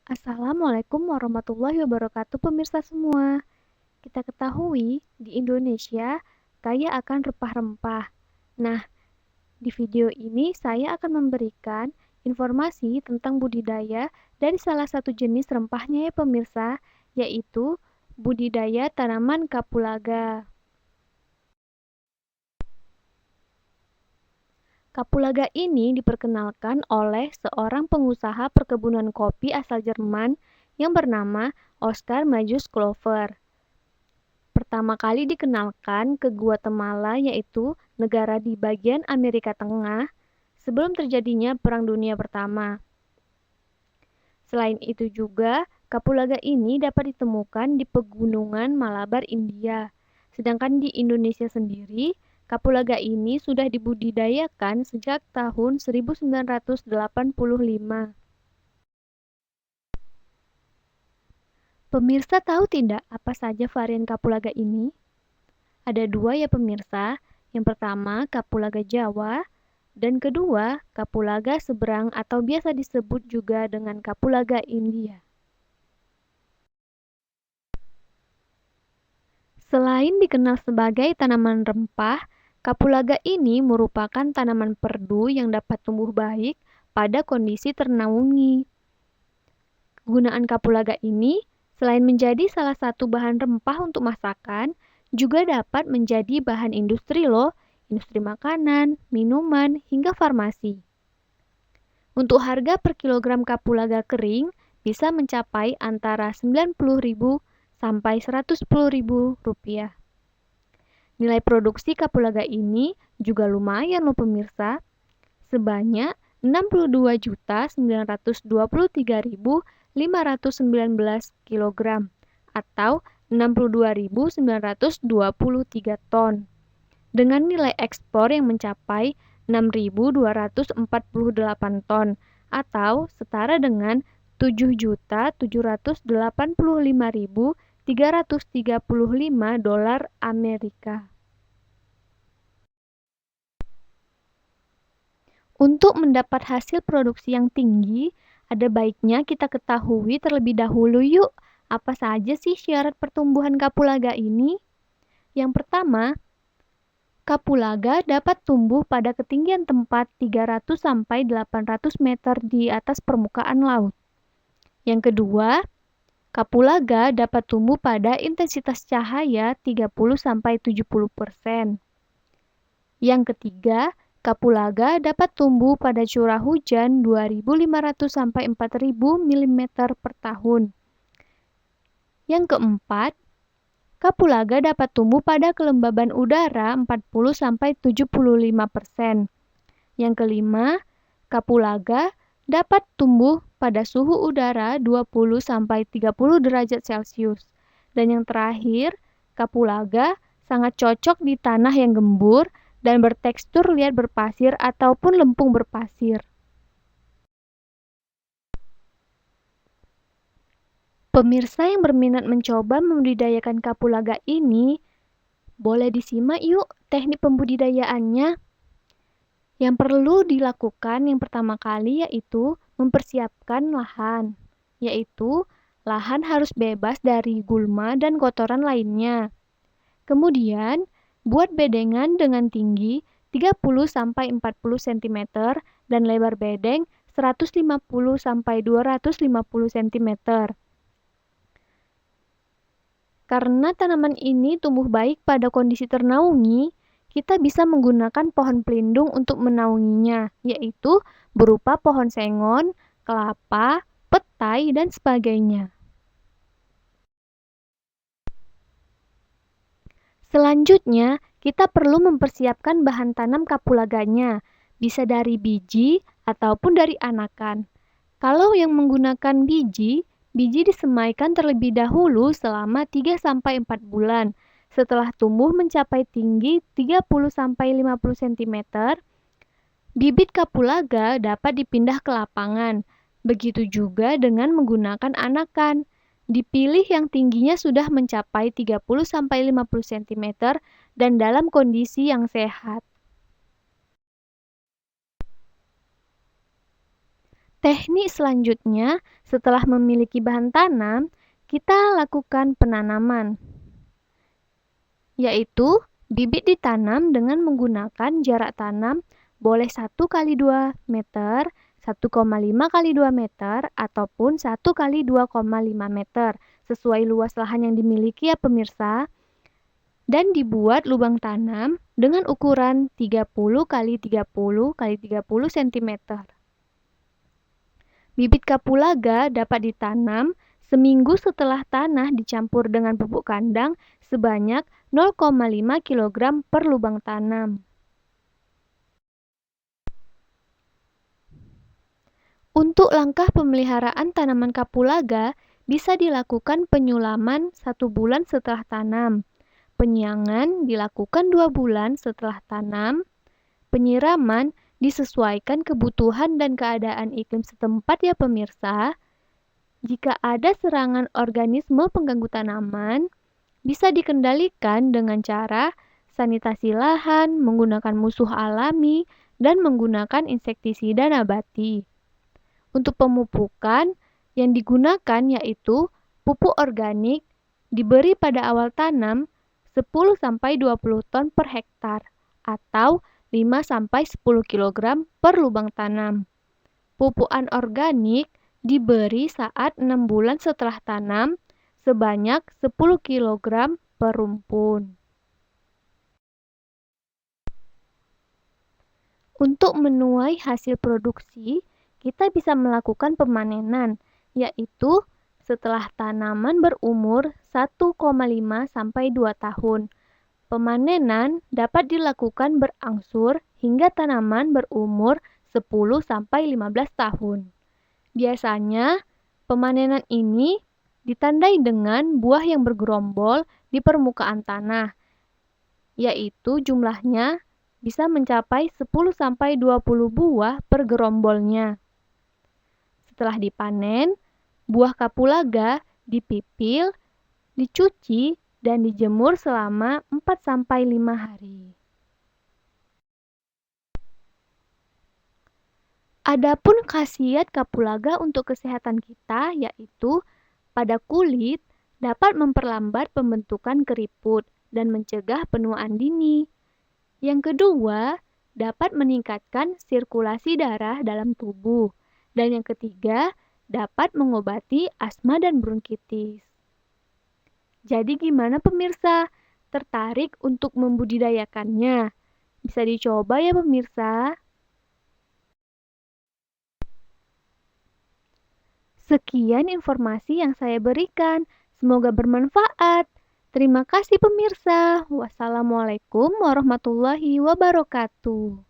Assalamualaikum warahmatullahi wabarakatuh pemirsa semua. Kita ketahui di Indonesia kaya akan rempah-rempah. Nah, di video ini saya akan memberikan informasi tentang budidaya dari salah satu jenis rempahnya ya pemirsa, yaitu budidaya tanaman kapulaga. Kapulaga ini diperkenalkan oleh seorang pengusaha perkebunan kopi asal Jerman yang bernama Oskar Magnus Glover. Pertama kali dikenalkan ke Guatemala, yaitu negara di bagian Amerika Tengah, sebelum terjadinya Perang Dunia Pertama. Selain itu juga, kapulaga ini dapat ditemukan di pegunungan Malabar, India. Sedangkan di Indonesia sendiri, kapulaga ini sudah dibudidayakan sejak tahun 1985. Pemirsa tahu tidak apa saja varian kapulaga ini? Ada dua ya pemirsa. Yang pertama kapulaga Jawa dan kedua kapulaga seberang atau biasa disebut juga dengan kapulaga India. Selain dikenal sebagai tanaman rempah, kapulaga ini merupakan tanaman perdu yang dapat tumbuh baik pada kondisi ternaungi. Kegunaan kapulaga ini selain menjadi salah satu bahan rempah untuk masakan, juga dapat menjadi bahan industri loh, industri makanan, minuman, hingga farmasi. Untuk harga per kilogram kapulaga kering bisa mencapai antara 90.000 sampai 110.000 rupiah. Nilai produksi kapulaga ini juga lumayan loh pemirsa, sebanyak 62.923.519 kg atau 62.923 ton dengan nilai ekspor yang mencapai 6.248 ton atau setara dengan 7.785.335 dolar Amerika. Untuk mendapat hasil produksi yang tinggi, ada baiknya kita ketahui terlebih dahulu yuk, apa saja sih syarat pertumbuhan kapulaga ini? Yang pertama, kapulaga dapat tumbuh pada ketinggian tempat 300 sampai 800 meter di atas permukaan laut. Yang kedua, kapulaga dapat tumbuh pada intensitas cahaya 30 sampai 70%. Yang ketiga, kapulaga dapat tumbuh pada curah hujan 2.500 sampai 4.000 mm per tahun. Yang keempat, kapulaga dapat tumbuh pada kelembaban udara 40 sampai 75%. Yang kelima, kapulaga dapat tumbuh pada suhu udara 20 sampai 30 derajat Celcius. Dan yang terakhir, kapulaga sangat cocok di tanah yang gembur dan bertekstur liat berpasir ataupun lempung berpasir. Pemirsa yang berminat mencoba membudidayakan kapulaga ini, boleh disimak yuk teknik pembudidayaannya. Yang perlu dilakukan yang pertama kali yaitu mempersiapkan lahan, yaitu lahan harus bebas dari gulma dan kotoran lainnya. Kemudian, buat bedengan dengan tinggi 30 sampai 40 cm dan lebar bedeng 150 sampai 250 cm. Karena tanaman ini tumbuh baik pada kondisi ternaungi, kita bisa menggunakan pohon pelindung untuk menaunginya, yaitu berupa pohon sengon, kelapa, petai, dan sebagainya. Selanjutnya, kita perlu mempersiapkan bahan tanam kapulaganya, bisa dari biji ataupun dari anakan. Kalau yang menggunakan biji, biji disemaikan terlebih dahulu selama 3-4 bulan. Setelah tumbuh mencapai tinggi 30-50 cm, bibit kapulaga dapat dipindah ke lapangan. Begitu juga dengan menggunakan anakan. Dipilih yang tingginya sudah mencapai 30-50 cm dan dalam kondisi yang sehat. Teknik selanjutnya, setelah memiliki bahan tanam, kita lakukan penanaman, yaitu bibit ditanam dengan menggunakan jarak tanam boleh 1 kali 2 meter, 1,5 kali 2 meter, ataupun 1 kali 2,5 meter, sesuai luas lahan yang dimiliki ya pemirsa. Dan dibuat lubang tanam dengan ukuran 30 kali 30 kali 30 cm. Bibit kapulaga dapat ditanam seminggu setelah tanah dicampur dengan pupuk kandang sebanyak 0,5 kg per lubang tanam. Untuk langkah pemeliharaan tanaman kapulaga, bisa dilakukan penyulaman 1 bulan setelah tanam. Penyiangan dilakukan 2 bulan setelah tanam. Penyiraman disesuaikan kebutuhan dan keadaan iklim setempat ya pemirsa. Jika ada serangan organisme pengganggu tanaman, bisa dikendalikan dengan cara sanitasi lahan, menggunakan musuh alami, dan menggunakan insektisida nabati. Untuk pemupukan yang digunakan yaitu pupuk organik diberi pada awal tanam 10-20 ton per hektar atau 5-10 kg per lubang tanam. Pupuk anorganik diberi saat 6 bulan setelah tanam sebanyak 10 kg per rumpun. Untuk menuai hasil produksi, kita bisa melakukan pemanenan, yaitu setelah tanaman berumur 1,5 sampai 2 tahun. Pemanenan dapat dilakukan berangsur hingga tanaman berumur 10 sampai 15 tahun. Biasanya, pemanenan ini ditandai dengan buah yang bergerombol di permukaan tanah, yaitu jumlahnya bisa mencapai 10 sampai 20 buah per gerombolnya. Setelah dipanen, buah kapulaga dipipil, dicuci, dan dijemur selama 4-5 hari. Adapun khasiat kapulaga untuk kesehatan kita yaitu pada kulit dapat memperlambat pembentukan keriput dan mencegah penuaan dini. Yang kedua, dapat meningkatkan sirkulasi darah dalam tubuh. Dan yang ketiga, dapat mengobati asma dan bronkitis. Jadi gimana pemirsa? Tertarik untuk membudidayakannya? Bisa dicoba ya pemirsa. Sekian informasi yang saya berikan. Semoga bermanfaat. Terima kasih pemirsa. Wassalamualaikum warahmatullahi wabarakatuh.